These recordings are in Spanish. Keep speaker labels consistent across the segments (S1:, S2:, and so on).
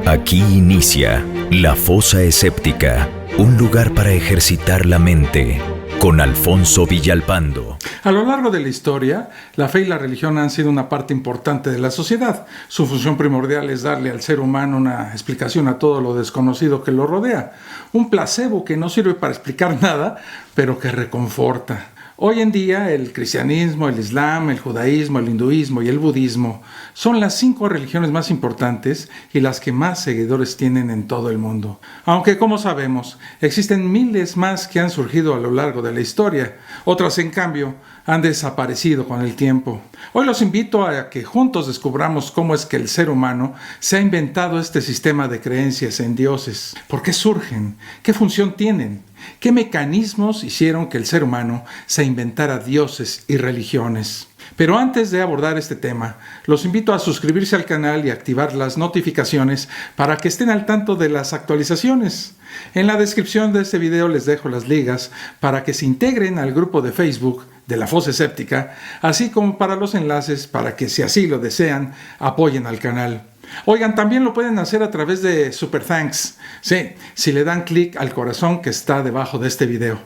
S1: Aquí inicia La Fosa Escéptica, un lugar para ejercitar la mente, con Alfonso Villalpando.
S2: A lo largo de la historia, la fe y la religión han sido una parte importante de la sociedad. Su función primordial es darle al ser humano una explicación a todo lo desconocido que lo rodea. Un placebo que no sirve para explicar nada, pero que reconforta. Hoy en día, el cristianismo, el islam, el judaísmo, el hinduismo y el budismo son las 5 religiones más importantes y las que más seguidores tienen en todo el mundo. Aunque, como sabemos, existen miles más que han surgido a lo largo de la historia. Otras, en cambio, han desaparecido con el tiempo. Hoy los invito a que juntos descubramos cómo es que el ser humano se ha inventado este sistema de creencias en dioses. ¿Por qué surgen? ¿Qué función tienen? ¿Qué mecanismos hicieron que el ser humano se inventara dioses y religiones? Pero antes de abordar este tema, los invito a suscribirse al canal y activar las notificaciones para que estén al tanto de las actualizaciones. En la descripción de este video les dejo las ligas para que se integren al grupo de Facebook de La Fosa Escéptica, así como para los enlaces para que, si así lo desean, apoyen al canal. Oigan, también lo pueden hacer a través de Super Thanks. Sí, si le dan clic al corazón que está debajo de este video.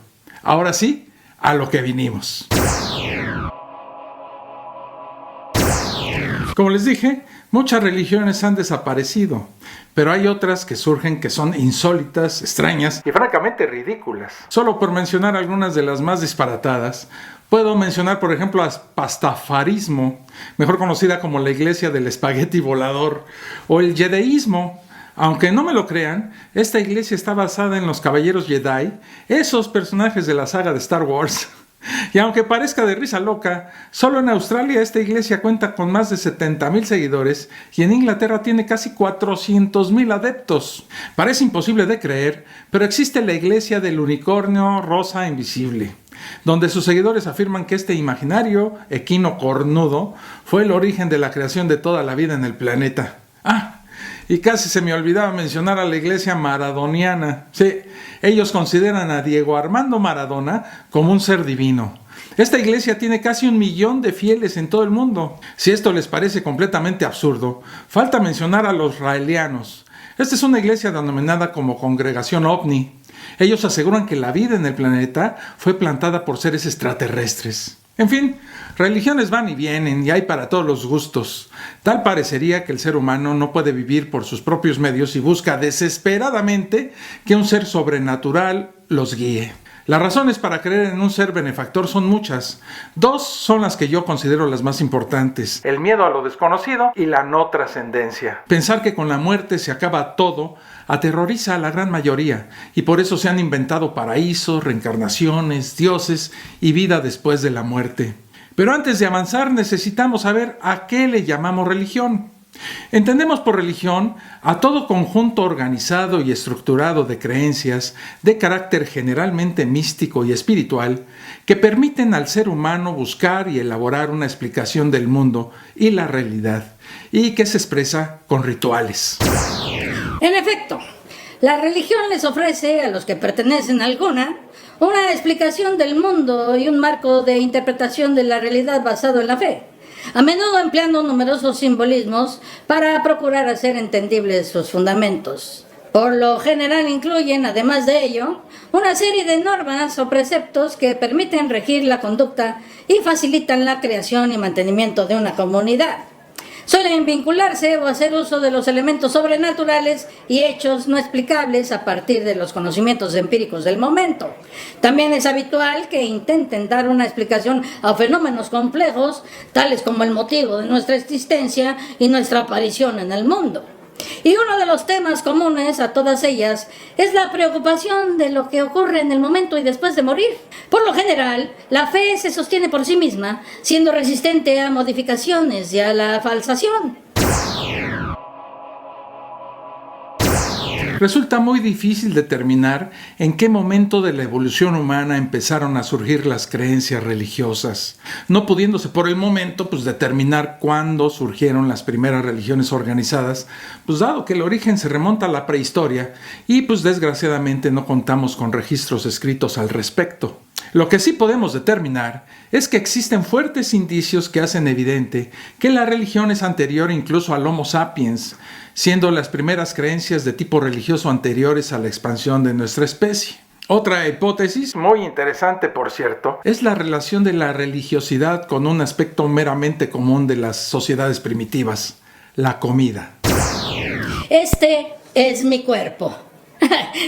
S2: Ahora sí, a lo que vinimos. Como les dije, muchas religiones han desaparecido, pero hay otras que surgen que son insólitas, extrañas y francamente ridículas. Solo por mencionar algunas de las más disparatadas, puedo mencionar, por ejemplo, a pastafarismo, mejor conocida como la iglesia del espagueti volador, o el jedeísmo. Aunque no me lo crean, esta iglesia está basada en los caballeros Jedi, esos personajes de la saga de Star Wars. Y aunque parezca de risa loca, solo en Australia esta iglesia cuenta con más de 70,000 seguidores y en Inglaterra tiene casi 400,000 adeptos. Parece imposible de creer, pero existe la iglesia del unicornio rosa invisible, donde sus seguidores afirman que este imaginario equino cornudo fue el origen de la creación de toda la vida en el planeta. Y casi se me olvidaba mencionar a la iglesia maradoniana. Sí, ellos consideran a Diego Armando Maradona como un ser divino. Esta iglesia tiene casi 1 millón de fieles en todo el mundo. Si esto les parece completamente absurdo, falta mencionar a los raelianos. Esta es una iglesia denominada como Congregación OVNI. Ellos aseguran que la vida en el planeta fue plantada por seres extraterrestres. En fin, religiones van y vienen y hay para todos los gustos. Tal parecería que el ser humano no puede vivir por sus propios medios y busca desesperadamente que un ser sobrenatural los guíe. Las razones para creer en un ser benefactor son muchas. 2 son las que yo considero las más importantes: el miedo a lo desconocido y la no trascendencia. Pensar que con la muerte se acaba todo aterroriza a la gran mayoría, y por eso se han inventado paraísos, reencarnaciones, dioses y vida después de la muerte. Pero antes de avanzar necesitamos saber a qué le llamamos religión. Entendemos por religión a todo conjunto organizado y estructurado de creencias de carácter generalmente místico y espiritual que permiten al ser humano buscar y elaborar una explicación del mundo y la realidad, y que se expresa con rituales.
S3: En efecto, la religión les ofrece a los que pertenecen a alguna una explicación del mundo y un marco de interpretación de la realidad basado en la fe, a menudo empleando numerosos simbolismos para procurar hacer entendibles sus fundamentos. Por lo general incluyen, además de ello, una serie de normas o preceptos que permiten regir la conducta y facilitan la creación y mantenimiento de una comunidad. Suelen vincularse o hacer uso de los elementos sobrenaturales y hechos no explicables a partir de los conocimientos empíricos del momento. También es habitual que intenten dar una explicación a fenómenos complejos, tales como el motivo de nuestra existencia y nuestra aparición en el mundo. Y uno de los temas comunes a todas ellas es la preocupación de lo que ocurre en el momento y después de morir. Por lo general, la fe se sostiene por sí misma, siendo resistente a modificaciones y a la falsación.
S2: Resulta muy difícil determinar en qué momento de la evolución humana empezaron a surgir las creencias religiosas, no pudiéndose por el momento determinar cuándo surgieron las primeras religiones organizadas, dado que el origen se remonta a la prehistoria y desgraciadamente no contamos con registros escritos al respecto. Lo que sí podemos determinar es que existen fuertes indicios que hacen evidente que la religión es anterior incluso al Homo sapiens, siendo las primeras creencias de tipo religioso anteriores a la expansión de nuestra especie. Otra hipótesis, muy interesante por cierto, es la relación de la religiosidad con un aspecto meramente común de las sociedades primitivas, la comida.
S3: Este es mi cuerpo.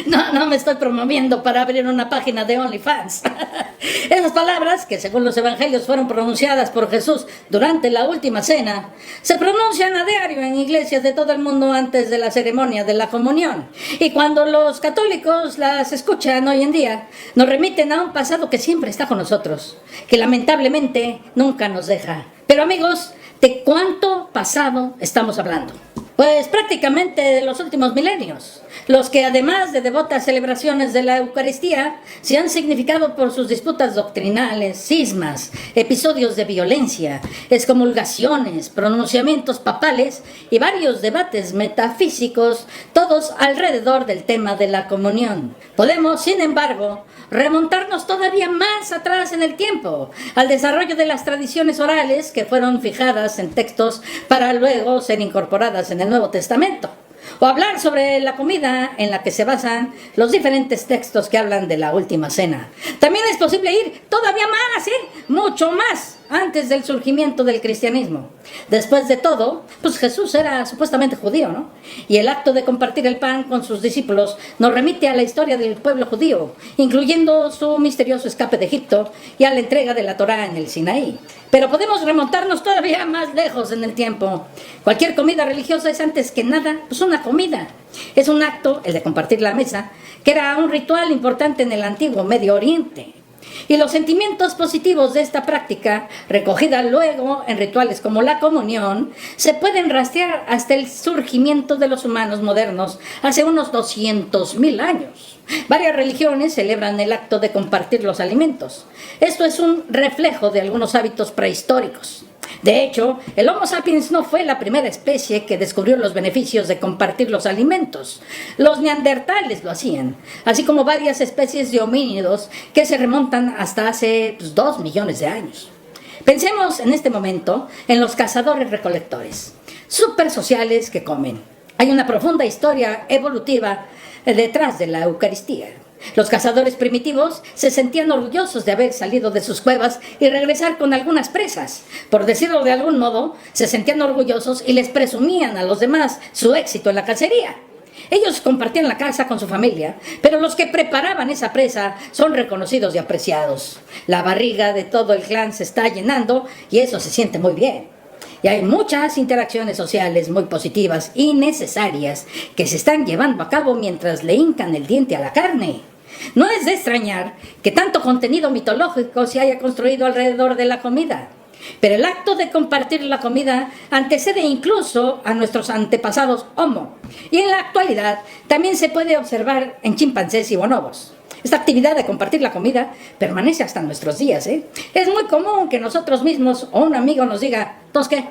S3: No me estoy promoviendo para abrir una página de OnlyFans. Esas palabras, que según los evangelios fueron pronunciadas por Jesús durante la última cena, se pronuncian a diario en iglesias de todo el mundo antes de la ceremonia de la comunión. Y cuando los católicos las escuchan hoy en día, nos remiten a un pasado que siempre está con nosotros, que lamentablemente nunca nos deja. Pero amigos, ¿de cuánto pasado estamos hablando? Pues prácticamente de los últimos milenios, los que además de devotas celebraciones de la Eucaristía, se han significado por sus disputas doctrinales, cismas, episodios de violencia, excomulgaciones, pronunciamientos papales y varios debates metafísicos, todos alrededor del tema de la comunión. Podemos, sin embargo, remontarnos todavía más atrás en el tiempo, al desarrollo de las tradiciones orales que fueron fijadas en textos para luego ser incorporadas en el Nuevo Testamento, o hablar sobre la comida en la que se basan los diferentes textos que hablan de la última cena. También es posible ir todavía más, mucho más, antes del surgimiento del cristianismo. Después de todo, pues Jesús era supuestamente judío, ¿no? Y el acto de compartir el pan con sus discípulos nos remite a la historia del pueblo judío, incluyendo su misterioso escape de Egipto y a la entrega de la Torá en el Sinaí. Pero podemos remontarnos todavía más lejos en el tiempo. Cualquier comida religiosa es antes que nada pues una comida. Es un acto, el de compartir la mesa, que era un ritual importante en el antiguo Medio Oriente. Y los sentimientos positivos de esta práctica, recogida luego en rituales como la comunión, se pueden rastrear hasta el surgimiento de los humanos modernos hace unos 200.000 años. Varias religiones celebran el acto de compartir los alimentos. Esto es un reflejo de algunos hábitos prehistóricos. De hecho, el Homo sapiens no fue la primera especie que descubrió los beneficios de compartir los alimentos. Los neandertales lo hacían, así como varias especies de homínidos que se remontan hasta hace 2 millones de años. Pensemos en este momento en los cazadores-recolectores, súper sociales que comen. Hay una profunda historia evolutiva detrás de la Eucaristía. Los cazadores primitivos se sentían orgullosos de haber salido de sus cuevas y regresar con algunas presas. Por decirlo de algún modo, se sentían orgullosos y les presumían a los demás su éxito en la cacería. Ellos compartían la caza con su familia, pero los que preparaban esa presa son reconocidos y apreciados. La barriga de todo el clan se está llenando y eso se siente muy bien. Y hay muchas interacciones sociales muy positivas y necesarias que se están llevando a cabo mientras le hincan el diente a la carne. No es de extrañar que tanto contenido mitológico se haya construido alrededor de la comida. Pero el acto de compartir la comida antecede incluso a nuestros antepasados Homo. Y en la actualidad también se puede observar en chimpancés y bonobos. Esta actividad de compartir la comida permanece hasta nuestros días, Es muy común que nosotros mismos o un amigo nos diga, ¿entonces qué?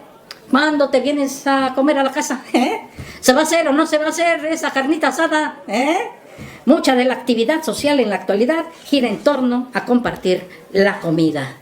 S3: ¿Cuándo te vienes a comer a la casa? ¿Se va a hacer o no se va a hacer esa carnita asada? Mucha de la actividad social en la actualidad gira en torno a compartir la comida.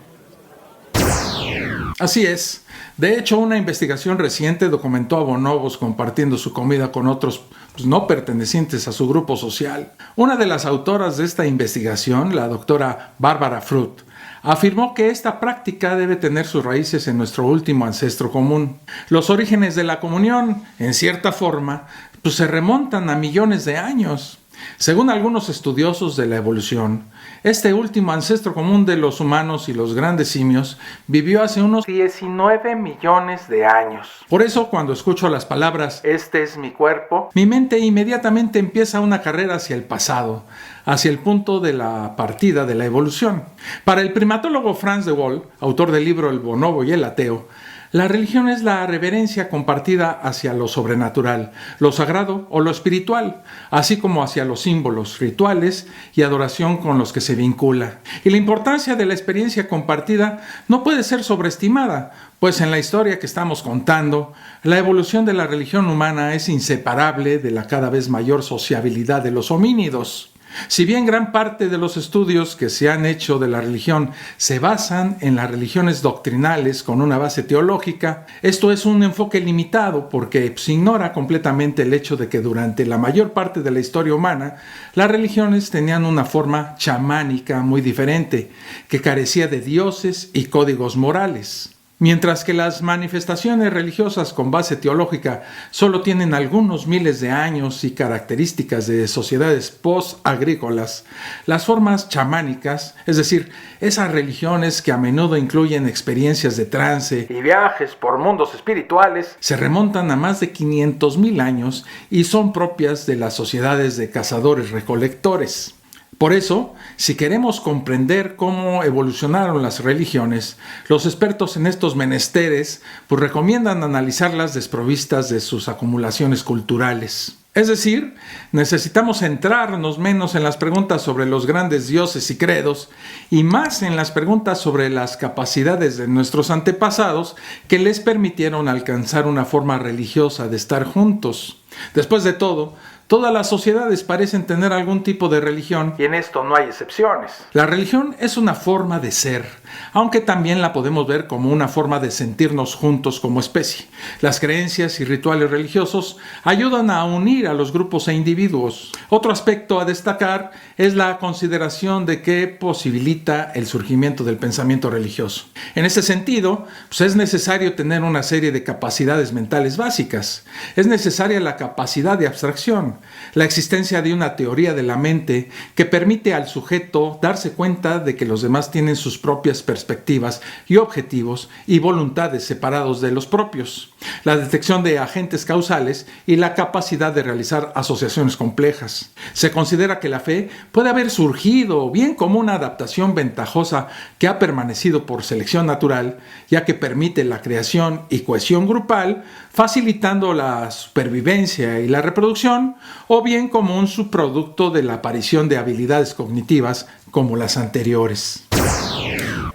S2: Así es. De hecho, una investigación reciente documentó a bonobos compartiendo su comida con otros no pertenecientes a su grupo social. Una de las autoras de esta investigación, la doctora Barbara Fruit, afirmó que esta práctica debe tener sus raíces en nuestro último ancestro común. Los orígenes de la comunión, en cierta forma, se remontan a millones de años. Según algunos estudiosos de la evolución, este último ancestro común de los humanos y los grandes simios vivió hace unos 19 millones de años. Por eso, cuando escucho las palabras "este es mi cuerpo", mi mente inmediatamente empieza una carrera hacia el pasado, hacia el punto de la partida de la evolución. Para el primatólogo Frans de Waal, autor del libro El bonobo y el ateo, la religión es la reverencia compartida hacia lo sobrenatural, lo sagrado o lo espiritual, así como hacia los símbolos, rituales y adoración con los que se vincula. Y la importancia de la experiencia compartida no puede ser sobreestimada, pues en la historia que estamos contando, la evolución de la religión humana es inseparable de la cada vez mayor sociabilidad de los homínidos. Si bien gran parte de los estudios que se han hecho de la religión se basan en las religiones doctrinales con una base teológica, esto es un enfoque limitado porque se ignora completamente el hecho de que durante la mayor parte de la historia humana, las religiones tenían una forma chamánica muy diferente, que carecía de dioses y códigos morales. Mientras que las manifestaciones religiosas con base teológica solo tienen algunos miles de años y características de sociedades post-agrícolas, las formas chamánicas, es decir, esas religiones que a menudo incluyen experiencias de trance y viajes por mundos espirituales, se remontan a más de 500,000 años y son propias de las sociedades de cazadores-recolectores. Por eso, si queremos comprender cómo evolucionaron las religiones, los expertos en estos menesteres recomiendan analizarlas desprovistas de sus acumulaciones culturales. Es decir, necesitamos centrarnos menos en las preguntas sobre los grandes dioses y credos y más en las preguntas sobre las capacidades de nuestros antepasados que les permitieron alcanzar una forma religiosa de estar juntos. Después de todo, todas las sociedades parecen tener algún tipo de religión y en esto no hay excepciones. La religión es una forma de ser, aunque también la podemos ver como una forma de sentirnos juntos como especie. Las creencias y rituales religiosos ayudan a unir a los grupos e individuos. Otro aspecto a destacar es la consideración de que posibilita el surgimiento del pensamiento religioso. En ese sentido, es necesario tener una serie de capacidades mentales básicas. Es necesaria la capacidad de abstracción, la existencia de una teoría de la mente que permite al sujeto darse cuenta de que los demás tienen sus propias perspectivas y objetivos y voluntades separados de los propios, la detección de agentes causales y la capacidad de realizar asociaciones complejas. Se considera que la fe puede haber surgido bien como una adaptación ventajosa que ha permanecido por selección natural, ya que permite la creación y cohesión grupal, facilitando la supervivencia y la reproducción, o bien como un subproducto de la aparición de habilidades cognitivas como las anteriores.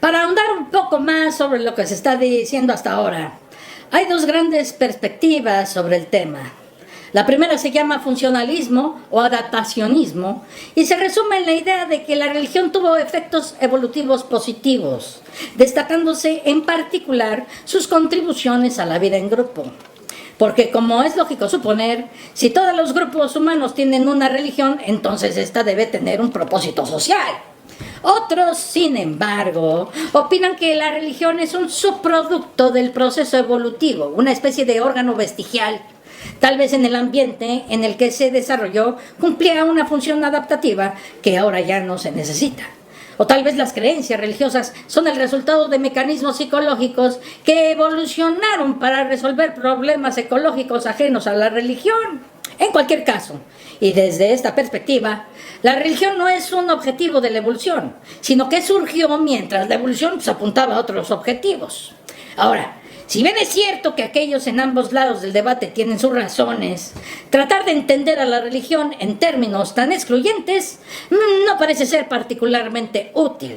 S3: Para ahondar un poco más sobre lo que se está diciendo hasta ahora, hay dos grandes perspectivas sobre el tema. La primera se llama funcionalismo o adaptacionismo y se resume en la idea de que la religión tuvo efectos evolutivos positivos, destacándose en particular sus contribuciones a la vida en grupo. Porque, como es lógico suponer, si todos los grupos humanos tienen una religión, entonces esta debe tener un propósito social. Otros, sin embargo, opinan que la religión es un subproducto del proceso evolutivo, una especie de órgano vestigial. Tal vez en el ambiente en el que se desarrolló cumplía una función adaptativa que ahora ya no se necesita. O tal vez las creencias religiosas son el resultado de mecanismos psicológicos que evolucionaron para resolver problemas ecológicos ajenos a la religión. En cualquier caso, y desde esta perspectiva, la religión no es un objetivo de la evolución, sino que surgió mientras la evolución apuntaba a otros objetivos. Ahora, si bien es cierto que aquellos en ambos lados del debate tienen sus razones, tratar de entender a la religión en términos tan excluyentes no parece ser particularmente útil.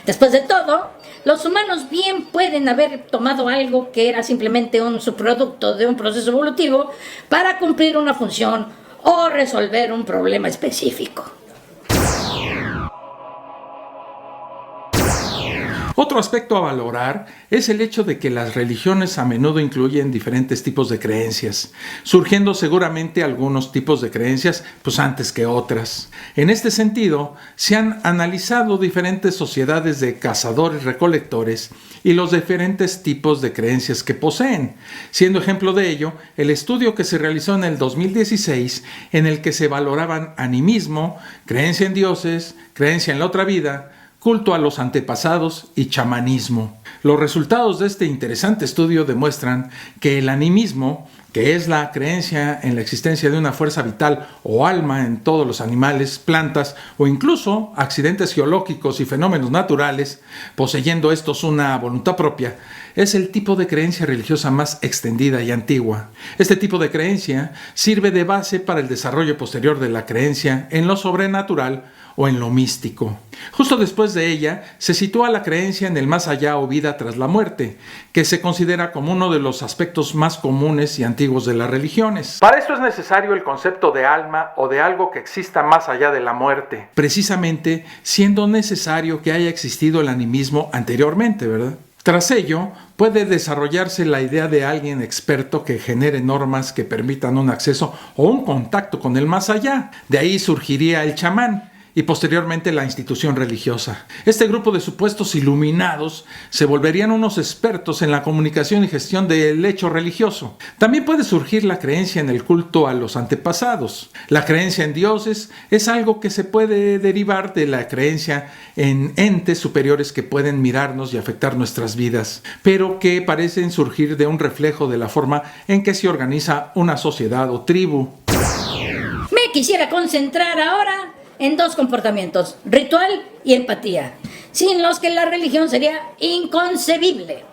S3: Después de todo, los humanos bien pueden haber tomado algo que era simplemente un subproducto de un proceso evolutivo para cumplir una función o resolver un problema específico.
S2: Otro aspecto a valorar es el hecho de que las religiones a menudo incluyen diferentes tipos de creencias, surgiendo seguramente algunos tipos de creencias antes que otras. En este sentido, se han analizado diferentes sociedades de cazadores-recolectores y los diferentes tipos de creencias que poseen, siendo ejemplo de ello el estudio que se realizó en el 2016 en el que se valoraban animismo, creencia en dioses, creencia en la otra vida, culto a los antepasados y chamanismo. Los resultados de este interesante estudio demuestran que el animismo, que es la creencia en la existencia de una fuerza vital o alma en todos los animales, plantas o incluso accidentes geológicos y fenómenos naturales, poseyendo estos una voluntad propia, es el tipo de creencia religiosa más extendida y antigua. Este tipo de creencia sirve de base para el desarrollo posterior de la creencia en lo sobrenatural o en lo místico. Justo después de ella se sitúa la creencia en el más allá o vida tras la muerte, que se considera como uno de los aspectos más comunes y antiguos antiguos de las religiones. Para esto es necesario el concepto de alma o de algo que exista más allá de la muerte, precisamente siendo necesario que haya existido el animismo anteriormente, ¿verdad? Tras ello, puede desarrollarse la idea de alguien experto que genere normas que permitan un acceso o un contacto con el más allá. De ahí surgiría el chamán y posteriormente la institución religiosa. Este grupo de supuestos iluminados se volverían unos expertos en la comunicación y gestión del hecho religioso. También puede surgir la creencia en el culto a los antepasados. La creencia en dioses es algo que se puede derivar de la creencia en entes superiores que pueden mirarnos y afectar nuestras vidas, pero que parecen surgir de un reflejo de la forma en que se organiza una sociedad o tribu.
S3: Me quisiera concentrar ahora en dos comportamientos, ritual y empatía, sin los que la religión sería inconcebible.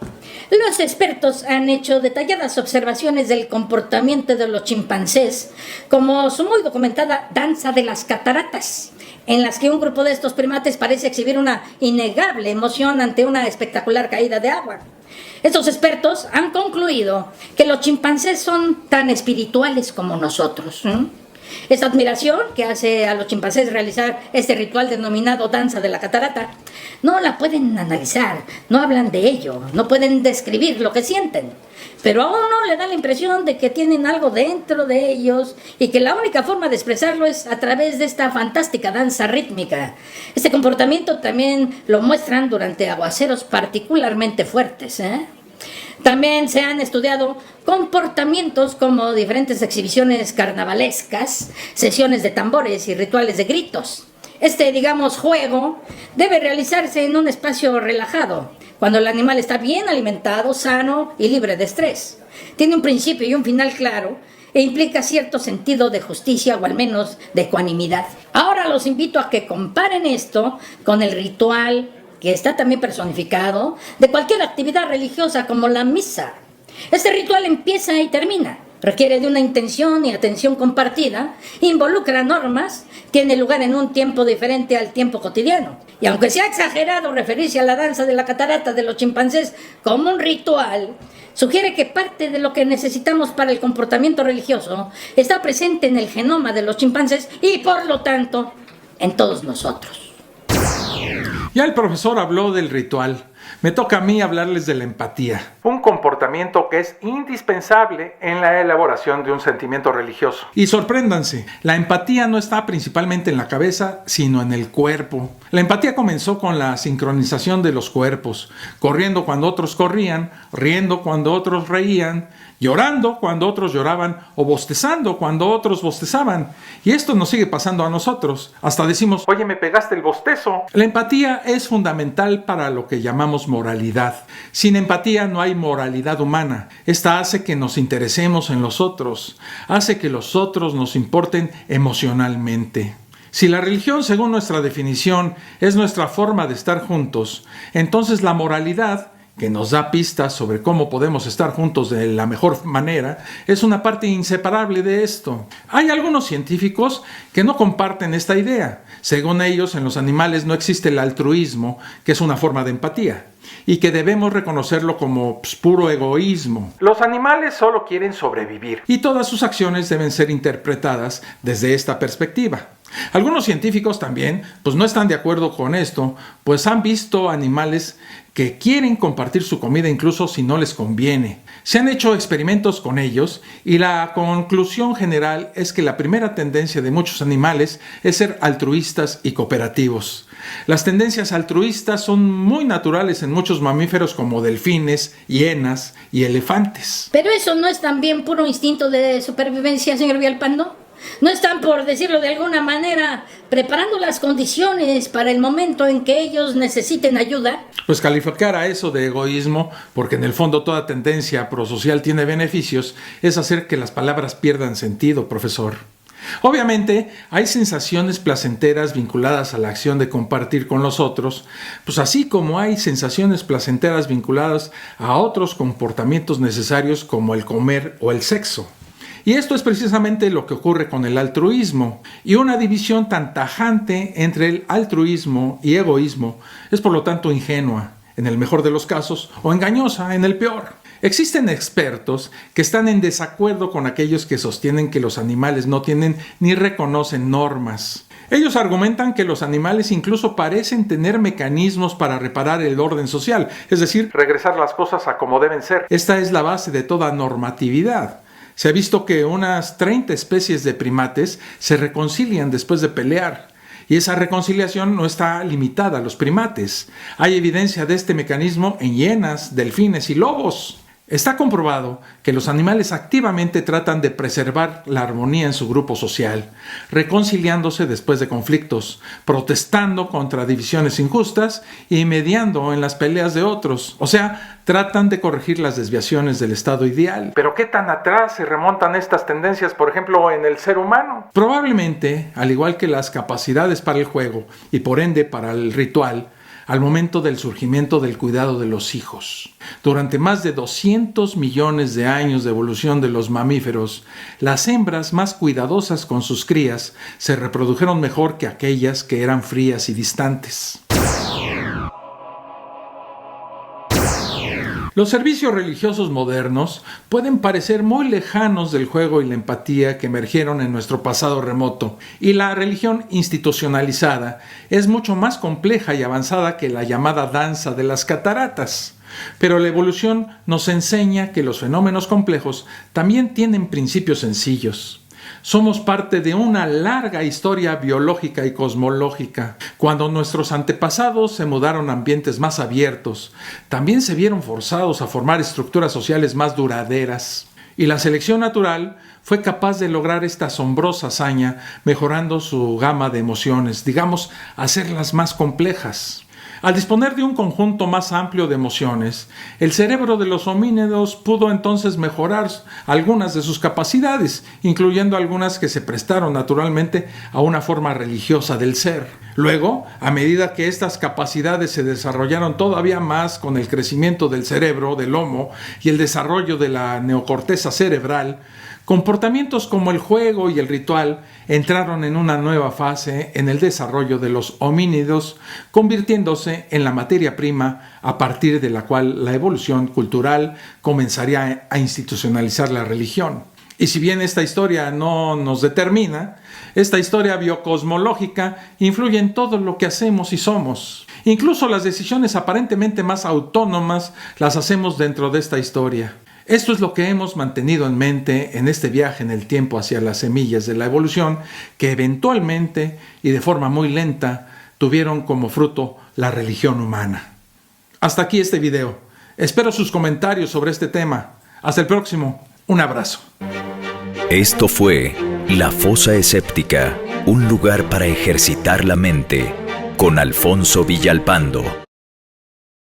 S3: Los expertos han hecho detalladas observaciones del comportamiento de los chimpancés, como su muy documentada danza de las cataratas, en las que un grupo de estos primates parece exhibir una innegable emoción ante una espectacular caída de agua. Estos expertos han concluido que los chimpancés son tan espirituales como nosotros. Esta admiración que hace a los chimpancés realizar este ritual denominado danza de la catarata, no la pueden analizar, no hablan de ello, no pueden describir lo que sienten, pero a uno le da la impresión de que tienen algo dentro de ellos y que la única forma de expresarlo es a través de esta fantástica danza rítmica. Este comportamiento también lo muestran durante aguaceros particularmente fuertes, También se han estudiado comportamientos como diferentes exhibiciones carnavalescas, sesiones de tambores y rituales de gritos. Este, juego debe realizarse en un espacio relajado, cuando el animal está bien alimentado, sano y libre de estrés. Tiene un principio y un final claro e implica cierto sentido de justicia o al menos de ecuanimidad. Ahora los invito a que comparen esto con el ritual, que está también personificado, de cualquier actividad religiosa como la misa. Este ritual empieza y termina, requiere de una intención y atención compartida, involucra normas, tiene lugar en un tiempo diferente al tiempo cotidiano. Y aunque sea exagerado referirse a la danza de la catarata de los chimpancés como un ritual, sugiere que parte de lo que necesitamos para el comportamiento religioso está presente en el genoma de los chimpancés y por lo tanto en todos nosotros.
S2: Ya el profesor habló del ritual. Me toca a mí hablarles de la empatía, un comportamiento que es indispensable en la elaboración de un sentimiento religioso. Y sorpréndanse, la empatía no está principalmente en la cabeza, sino en el cuerpo. La empatía comenzó con la sincronización de los cuerpos, corriendo cuando otros corrían, riendo cuando otros reían, llorando cuando otros lloraban o bostezando cuando otros bostezaban. Y esto nos sigue pasando a nosotros. Hasta decimos, oye, me pegaste el bostezo. La empatía es fundamental para lo que llamamos moralidad. Sin empatía no hay moralidad humana. Esta hace que nos interesemos en los otros, hace que los otros nos importen emocionalmente. Si la religión, según nuestra definición, es nuestra forma de estar juntos, entonces la moralidad, que nos da pistas sobre cómo podemos estar juntos de la mejor manera, es una parte inseparable de esto. Hay algunos científicos que no comparten esta idea. Según ellos, en los animales no existe el altruismo, que es una forma de empatía, y que debemos reconocerlo como puro egoísmo. Los animales solo quieren sobrevivir, y todas sus acciones deben ser interpretadas desde esta perspectiva. Algunos científicos también no están de acuerdo con esto, pues han visto animales que quieren compartir su comida incluso si no les conviene. Se han hecho experimentos con ellos y la conclusión general es que la primera tendencia de muchos animales es ser altruistas y cooperativos. Las tendencias altruistas son muy naturales en muchos mamíferos como delfines, hienas y elefantes.
S3: Pero eso no es también puro instinto de supervivencia, señor Villalpando. ¿No están, por decirlo de alguna manera, preparando las condiciones para el momento en que ellos necesiten ayuda?
S2: Pues calificar a eso de egoísmo, porque en el fondo toda tendencia prosocial tiene beneficios, es hacer que las palabras pierdan sentido, profesor. Obviamente, hay sensaciones placenteras vinculadas a la acción de compartir con los otros, así como hay sensaciones placenteras vinculadas a otros comportamientos necesarios como el comer o el sexo. Y esto es precisamente lo que ocurre con el altruismo, y una división tan tajante entre el altruismo y egoísmo es por lo tanto ingenua, en el mejor de los casos, o engañosa, en el peor. Existen expertos que están en desacuerdo con aquellos que sostienen que los animales no tienen ni reconocen normas. Ellos argumentan que los animales incluso parecen tener mecanismos para reparar el orden social, es decir, regresar las cosas a como deben ser. Esta es la base de toda normatividad. Se ha visto que unas 30 especies de primates se reconcilian después de pelear. Y esa reconciliación no está limitada a los primates. Hay evidencia de este mecanismo en hienas, delfines y lobos. Está comprobado que los animales activamente tratan de preservar la armonía en su grupo social, reconciliándose después de conflictos, protestando contra divisiones injustas y mediando en las peleas de otros. O sea, tratan de corregir las desviaciones del estado ideal. ¿Pero qué tan atrás se remontan estas tendencias, por ejemplo, en el ser humano? Probablemente, al igual que las capacidades para el juego y por ende para el ritual, al momento del surgimiento del cuidado de los hijos. Durante más de 200 millones de años de evolución de los mamíferos, las hembras más cuidadosas con sus crías se reprodujeron mejor que aquellas que eran frías y distantes. Los servicios religiosos modernos pueden parecer muy lejanos del juego y la empatía que emergieron en nuestro pasado remoto, y la religión institucionalizada es mucho más compleja y avanzada que la llamada danza de las cataratas. Pero la evolución nos enseña que los fenómenos complejos también tienen principios sencillos. Somos parte de una larga historia biológica y cosmológica. Cuando nuestros antepasados se mudaron a ambientes más abiertos, también se vieron forzados a formar estructuras sociales más duraderas. Y la selección natural fue capaz de lograr esta asombrosa hazaña, mejorando su gama de emociones, digamos, hacerlas más complejas. Al disponer de un conjunto más amplio de emociones, el cerebro de los homínidos pudo entonces mejorar algunas de sus capacidades, incluyendo algunas que se prestaron naturalmente a una forma religiosa del ser. Luego, a medida que estas capacidades se desarrollaron todavía más con el crecimiento del cerebro del Homo y el desarrollo de la neocorteza cerebral, comportamientos como el juego y el ritual entraron en una nueva fase en el desarrollo de los homínidos, convirtiéndose en la materia prima a partir de la cual la evolución cultural comenzaría a institucionalizar la religión. Y si bien esta historia no nos determina, esta historia biocosmológica influye en todo lo que hacemos y somos. Incluso las decisiones aparentemente más autónomas las hacemos dentro de esta historia. Esto es lo que hemos mantenido en mente en este viaje en el tiempo hacia las semillas de la evolución, que eventualmente y de forma muy lenta tuvieron como fruto la religión humana. Hasta aquí este video. Espero sus comentarios sobre este tema. Hasta el próximo. Un abrazo.
S1: Esto fue La Fosa Escéptica, un lugar para ejercitar la mente, con Alfonso Villalpando.